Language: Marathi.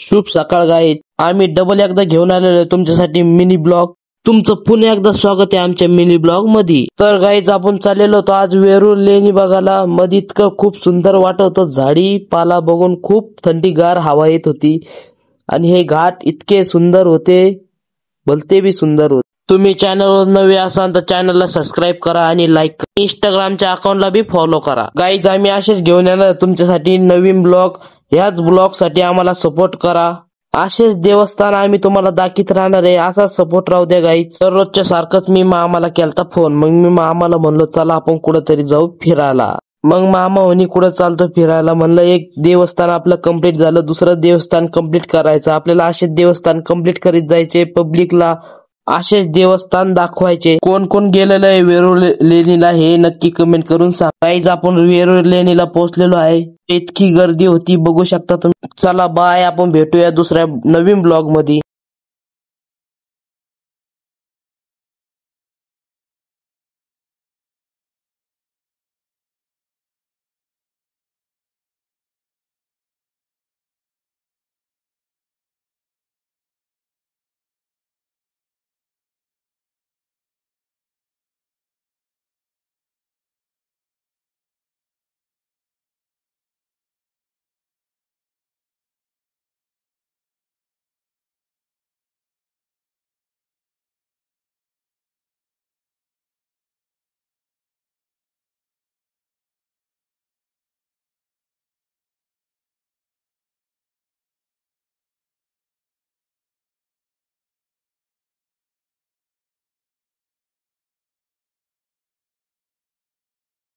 शुभ सकाळ गाईज. आम्ही डबल एकदा घेऊन आलेलो आहे तुमच्यासाठी मिनी ब्लॉग. तुमचं पुन्हा एकदा स्वागत आहे आमच्या मिनी ब्लॉग मध्ये. तर गाईज आपण चाललेलो होतो आज वेरूळ लेणी बघायला. मध्ये इतकं खूप सुंदर वाटत होतं, झाडी पाला बघून खूप थंडीगार हवा येत होती आणि हे घाट इतके सुंदर होते, भलते बी सुंदर होते. तुम्ही चॅनलवर नवे असाल तर चॅनलला सबस्क्राईब करा आणि लाईक करा. इंस्टाग्रामच्या अकाउंटला बी फॉलो करा. गाईज आम्ही असेच घेऊन येणार तुमच्यासाठी नवीन ब्लॉग. ह्याच ब्लॉग साठी आम्हाला सपोर्ट करा. असेच देवस्थान आम्ही तुम्हाला दाखवत राहणार आहे. असा सपोर्ट राहू द्या गाईज. दररोजच्या सारखंच मी मामाला केलता फोन. मग मी मामाला म्हणलो चला आपण कुठेतरी जाऊ फिरायला. मग मामा म्हणे कुठं चालतो फिरायला. म्हणलं एक देवस्थान आपलं कंप्लीट झालं, दुसरं देवस्थान कंप्लीट करायचं. आपल्याला असेच देवस्थान कंप्लीट करीत जायचे, पब्लिकला असेच देवस्थान दाखवायचे. कोण कोण गेलेलं आहे वेरूळ लेणीला हे नक्की कमेंट करून सांगा. गाईज आपण वेरूळ लेणीला पोहोचलेलो आहे. इतकी गर्दी होती बघू शकता तुम्ही. चला बाय, आपण भेटूया दुसऱ्या नवीन ब्लॉग मध्ये.